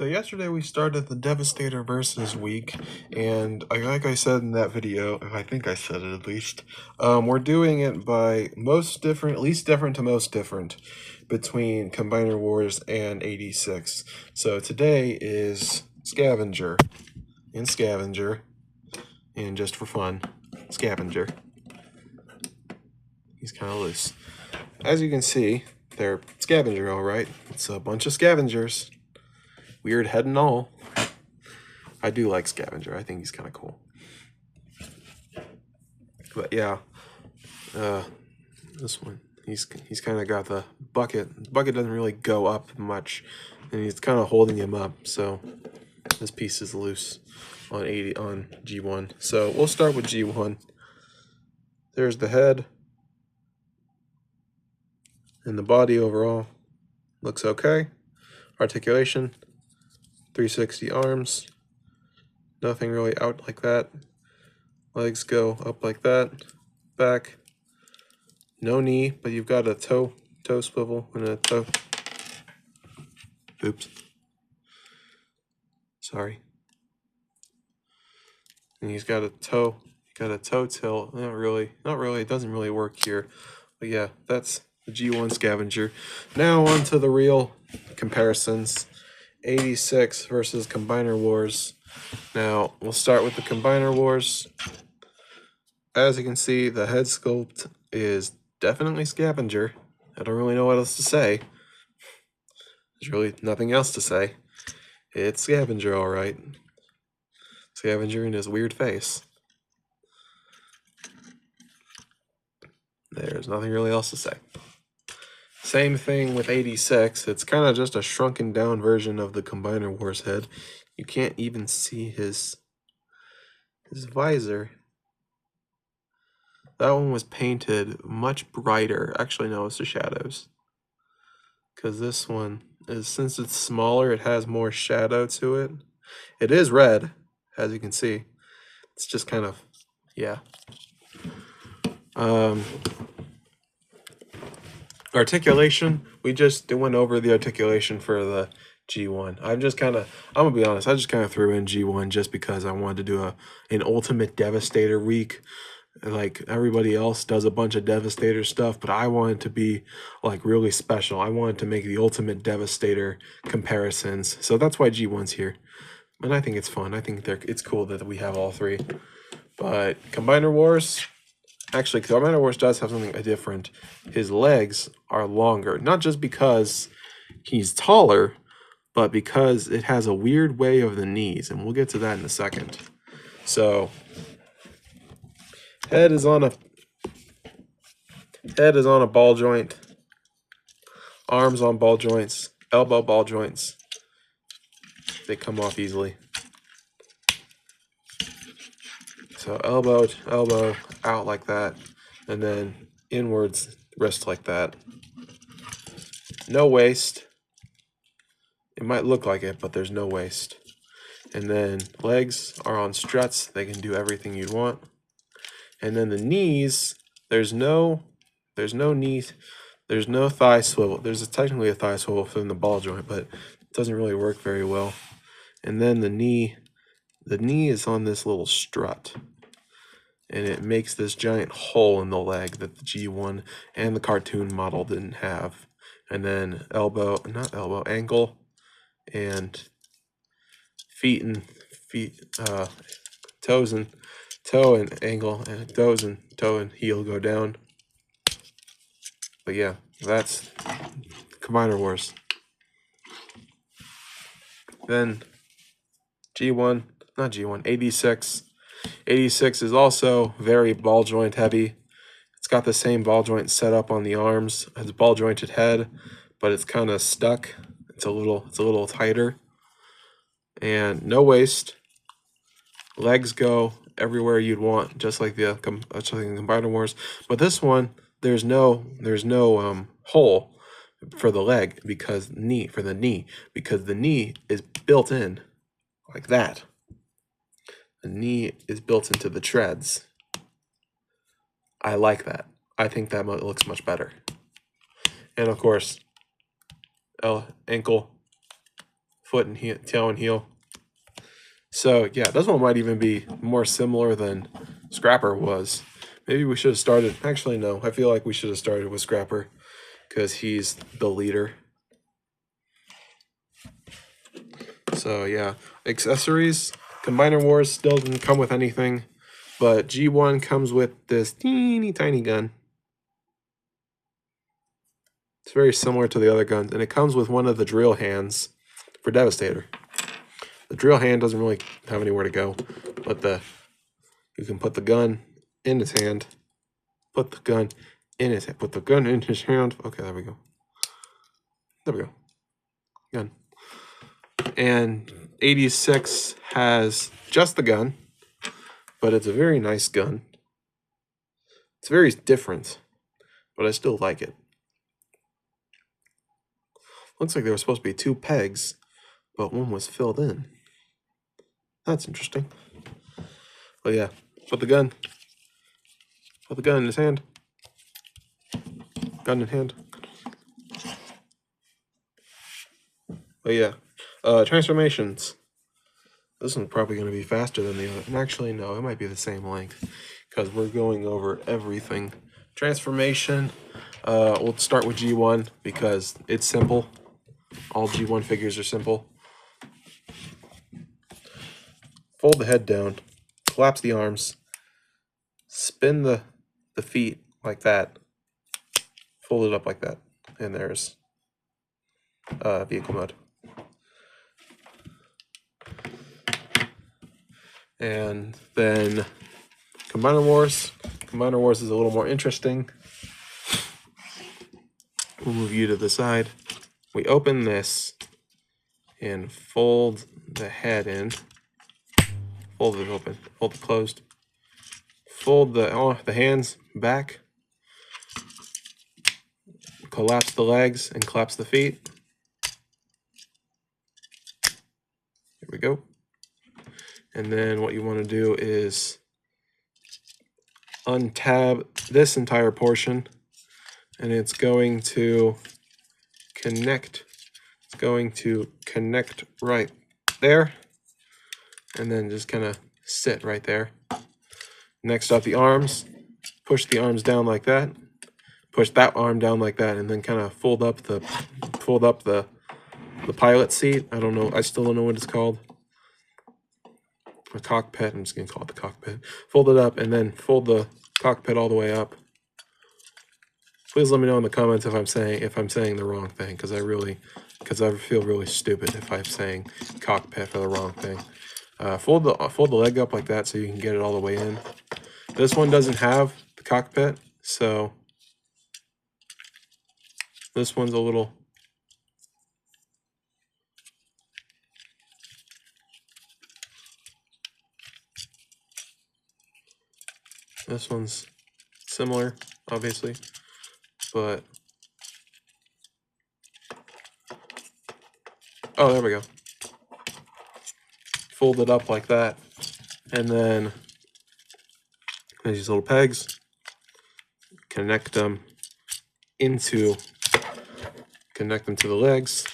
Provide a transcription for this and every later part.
So yesterday we started the Devastator versus week, and like I said in that video, I think I said it at least, we're doing it by most different, least different to most different between Combiner Wars and 86. So today is Scavenger, and just for fun, Scavenger. He's kind of loose. As you can see, they're Scavenger, all right. It's a bunch of Scavengers. Weird head and all. I do like Scavenger. I think he's kind of cool. But yeah, this one, he's kind of got the bucket. The bucket doesn't really go up much, and he's kind of holding him up. So this piece is loose on G1. So we'll start with G1. There's the head, and the body overall looks okay. Articulation, 360 arms. Nothing really out like that. Legs go up like that. Back. No knee, but you've got a toe swivel and a toe. Oops. Sorry. And he's got a toe tilt. Not really. It doesn't really work here. But yeah, that's the G1 Scavenger. Now on to the real comparisons. 86 versus Combiner Wars. Now, we'll start with the Combiner Wars. As you can see, the head sculpt is definitely Scavenger. I don't really know what else to say. There's really nothing else to say. It's Scavenger, all right. Scavenger in his weird face. There's nothing really else to say. Same thing with 86. It's kind of just a shrunken down version of the Combiner Wars head. You can't even see his visor. That one was painted much brighter. Actually, no, it's the shadows. Because this one is, since it's smaller, it has more shadow to it. It is red, as you can see. It's just kind of, yeah. Articulation, we just went over the articulation for the G1. I'm gonna be honest, I just kind of threw in G1 just because I wanted to do an Ultimate Devastator week. Like everybody else does a bunch of Devastator stuff, but I wanted to be like really special. I wanted to make the Ultimate Devastator comparisons. So that's why G1's here. And I think it's fun. I think it's cool that we have all three. But Combiner Wars, actually, Combiner Wars does have something different. His legs are longer, not just because he's taller, but because it has a weird way of the knees, and we'll get to that in a second. So, head is on a ball joint, arms on ball joints, elbow ball joints. They come off easily. So elbow out like that, and then inwards, wrist like that. No waist. It might look like it, but there's no waist. And then legs are on struts. They can do everything you'd want. And then the knees, there's no knees. There's no thigh swivel. There's technically a thigh swivel from the ball joint, but it doesn't really work very well. And then the knee is on this little strut. And it makes this giant hole in the leg that the G1 and the cartoon model didn't have. And then ankle, and toes and toe and ankle, and toes and toe and heel go down. But yeah, that's Combiner Wars. Then 86. 86 is also very ball joint heavy. It's got the same ball joint set up on the arms as a ball jointed head, but it's kind of stuck. It's a little tighter. And no waist. Legs go everywhere you'd want, just like the Combiner Wars. But this one, there's no hole for the leg because the knee is built in like that. The knee is built into the treads. I like that. I think that looks much better. And of course, ankle, foot and heel, tail and heel. So yeah, this one might even be more similar than Scrapper was. Maybe we should have started, actually no, I feel like we should have started with Scrapper because he's the leader. So yeah, accessories, Combiner Wars still didn't come with anything, but G1 comes with this teeny tiny gun. It's very similar to the other guns, and it comes with one of the drill hands for Devastator. The drill hand doesn't really have anywhere to go, but you can put the gun in his hand, put the gun in his hand, put the gun in his hand. Okay, there we go. There we go. Gun. And 86 has just the gun, but it's a very nice gun. It's very different, but I still like it. Looks like there were supposed to be 2 pegs, but one was filled in. That's interesting. But yeah, put the gun in his hand. Gun in hand. But yeah, transformations. This one's probably going to be faster than the other. And actually, no, it might be the same length because we're going over everything. Transformation, we'll start with G1 because it's simple. All G1 figures are simple. Fold the head down, collapse the arms, spin the feet like that, fold it up like that, and there's vehicle mode. And then Combiner Wars. Combiner Wars is a little more interesting. We'll move you to the side. We open this and fold the head in. Fold it open, fold it closed. Fold the hands back. Collapse the legs and collapse the feet. Here we go. And then what you want to do is untab this entire portion, and it's going to connect. It's going to connect right there, and then just kind of sit right there. Next up, the arms. Push the arms down like that. Push that arm down like that, and then kind of fold up the pilot seat. I don't know. I still don't know what it's called. A cockpit. I'm just gonna call it the cockpit. Fold it up, and then fold the cockpit all the way up. Please let me know in the comments if I'm saying the wrong thing, because I feel really stupid if I'm saying cockpit for the wrong thing. Fold the leg up like that so you can get it all the way in. This one doesn't have the cockpit, so this one's a little. This one's similar, obviously, but oh, there we go. Fold it up like that, and then there's these little pegs. Connect them to the legs,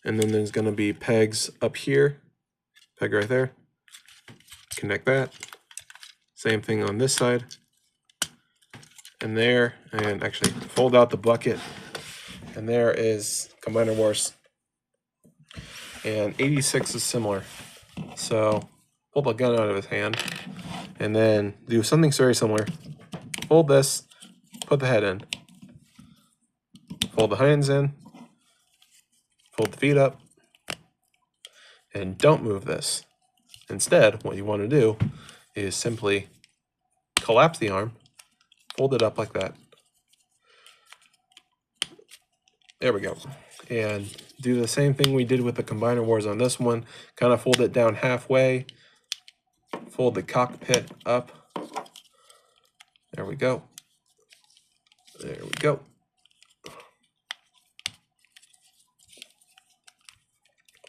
and then there's going to be pegs up here, peg right there. Connect that. Same thing on this side, and there, and actually fold out the bucket, and there is Combiner Wars. And 86 is similar. So pull the gun out of his hand, and then do something very similar. Fold this, put the head in. Fold the hands in, fold the feet up, and don't move this. Instead, what you want to do is simply collapse the arm, fold it up like that. There we go. And do the same thing we did with the Combiner Wars on this one. Kind of fold it down halfway, fold the cockpit up. There we go. There we go.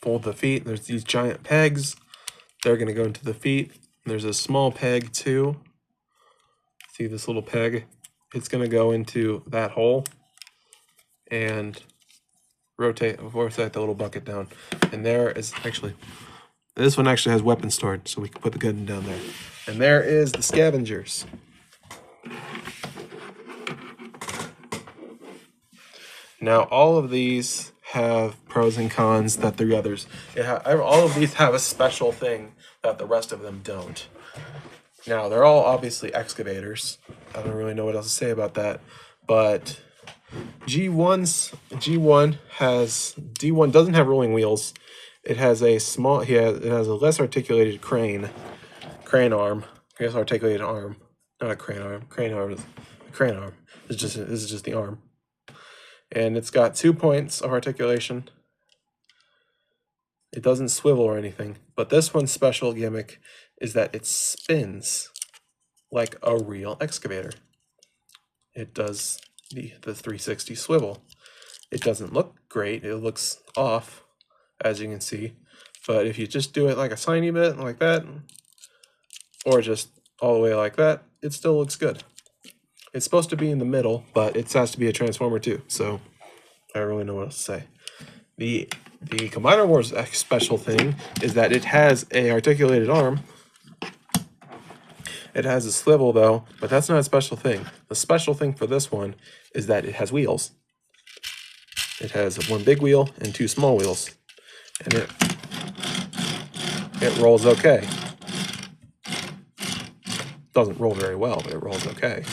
Fold the feet. There's these giant pegs. They're going to go into the feet. There's a small peg too. See this little peg? It's going to go into that hole. And rotate the little bucket down. And there is actually, this one actually has weapons stored, so we can put the gun down there. And there is the Scavengers. Now, all of these have pros and cons that the others. All of these have a special thing that the rest of them don't. Now, they're all obviously excavators. I don't really know what else to say about that. But D1 doesn't have rolling wheels. It has a it has a less articulated crane arm. I guess articulated arm, not a crane arm. Crane arm is a crane arm. This is just the arm. And it's got 2 points of articulation. It doesn't swivel or anything, but this one's special gimmick is that it spins like a real excavator. It does the 360 swivel. It doesn't look great. It looks off, as you can see. But if you just do it like a tiny bit, like that, or just all the way like that, it still looks good. It's supposed to be in the middle, but it has to be a transformer too, so I don't really know what else to say. The Combiner Wars special thing is that it has a articulated arm. It has a swivel though, but that's not a special thing. The special thing for this one is that it has wheels. It has 1 big wheel and 2 small wheels, and it rolls okay. Doesn't roll very well, but it rolls okay.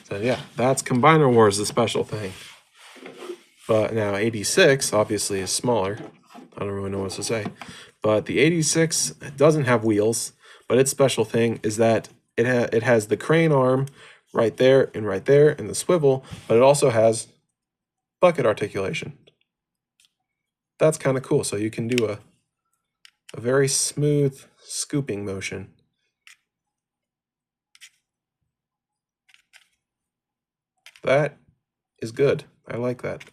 So yeah, that's Combiner Wars, the special thing. But now 86 obviously is smaller. I don't really know what to say. But the 86 doesn't have wheels, but its special thing is that it has the crane arm right there, and the swivel, but it also has bucket articulation. That's kind of cool. So you can do a very smooth scooping motion. That is good. I like that.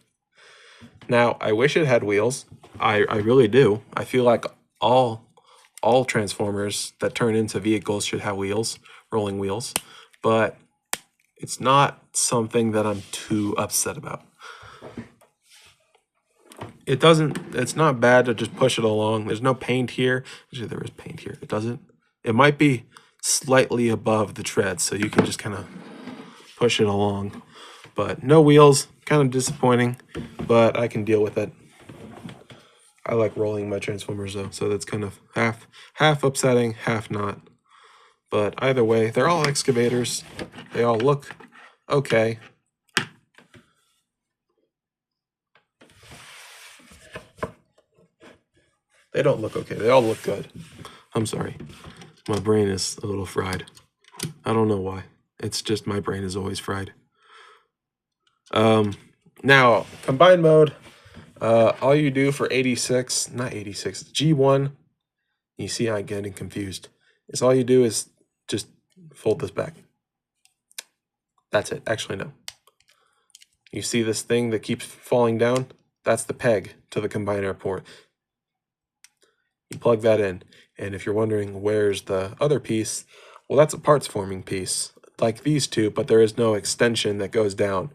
Now, I wish it had wheels. I really do. I feel like all Transformers that turn into vehicles should have wheels, rolling wheels, but it's not something that I'm too upset about. It's not bad to just push it along. There's no paint here. Actually, there is paint here. It might be slightly above the tread, so you can just kind of push it along. But no wheels, kind of disappointing, but I can deal with it. I like rolling my Transformers though, so that's kind of half upsetting, half not. But either way, they're all excavators. They all look okay. They don't look okay. They all look good. I'm sorry. My brain is a little fried. I don't know why. It's just my brain is always fried. Now, combined mode, all you do for 86, not 86, G1, you see I'm getting confused. Is all you do is just fold this back. That's it. Actually, no. You see this thing that keeps falling down? That's the peg to the combiner port. You plug that in, and if you're wondering where's the other piece, well, that's a parts forming piece, like these two, but there is no extension that goes down.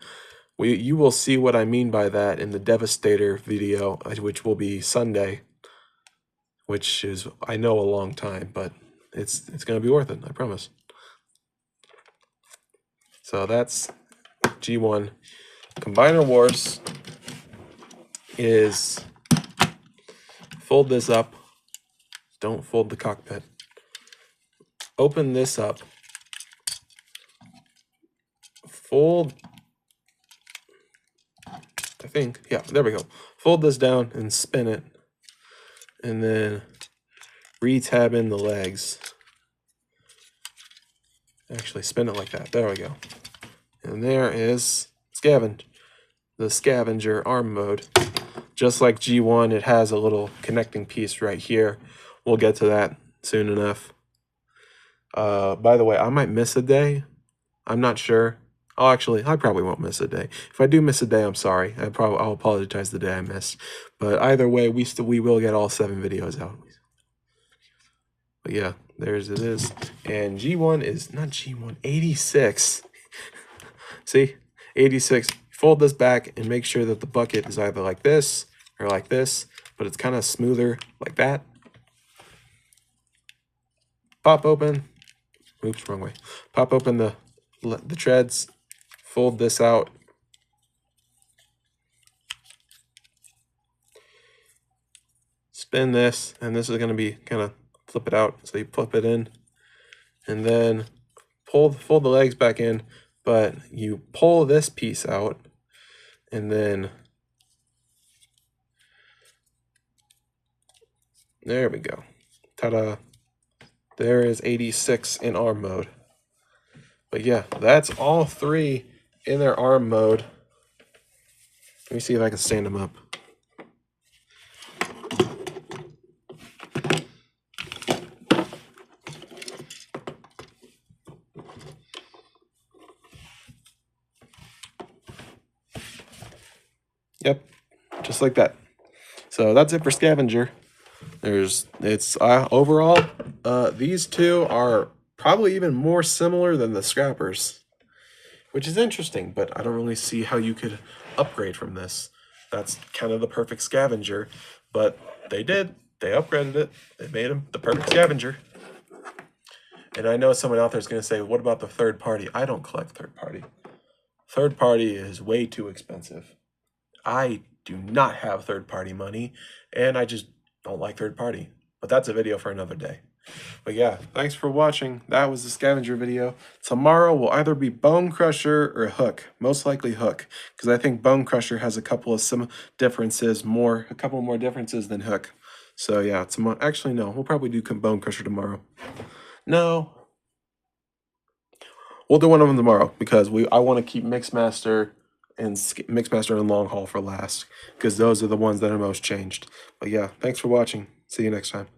You will see what I mean by that in the Devastator video, which will be Sunday, which is, I know, a long time, but it's going to be worth it, I promise. So that's G1. Combiner Wars is fold this up. Don't fold the cockpit. Open this up. Fold, I think, yeah, there we go. Fold this down and spin it. And then re-tab in the legs. Actually, spin it like that. There we go. And there is the Scavenger arm mode. Just like G1, it has a little connecting piece right here. We'll get to that soon enough. By the way, I might miss a day. I'm not sure. I probably won't miss a day. If I do miss a day, I'm sorry. I'll apologize the day I missed. But either way, we will get all 7 videos out. But yeah, there's it is. And G1 is not G1, 86. See, 86 Fold this back and make sure that the bucket is either like this or like this, but it's kind of smoother like that. Pop open. Oops, wrong way. Pop open the treads. Fold this out. Spin this, and this is going to be kind of flip it out. So you flip it in, and then fold the legs back in, but you pull this piece out, and then there we go. Ta-da. There is 86 in arm mode. But yeah, that's all three in their arm mode. Let me see if I can stand them up. Yep, just like that. So that's it for Scavenger. Overall, these two are probably even more similar than the Scrappers, which is interesting, but I don't really see how you could upgrade from this. That's kind of the perfect Scavenger, but they did. They upgraded it. They made him the perfect Scavenger. And I know someone out there is going to say, what about the third party? I don't collect third party. Third party is way too expensive. I do not have third party money, and I just don't like third party. But that's a video for another day. But yeah, thanks for watching. That was the Scavenger video. Tomorrow will either be Bone Crusher or Hook. Most likely Hook, because I think Bone Crusher has a couple more differences than Hook. So yeah, actually no, we'll probably do Bone Crusher tomorrow. No, we'll do one of them tomorrow because I want to keep Mixmaster and Long Haul for last, because those are the ones that are most changed. But yeah, thanks for watching. See you next time.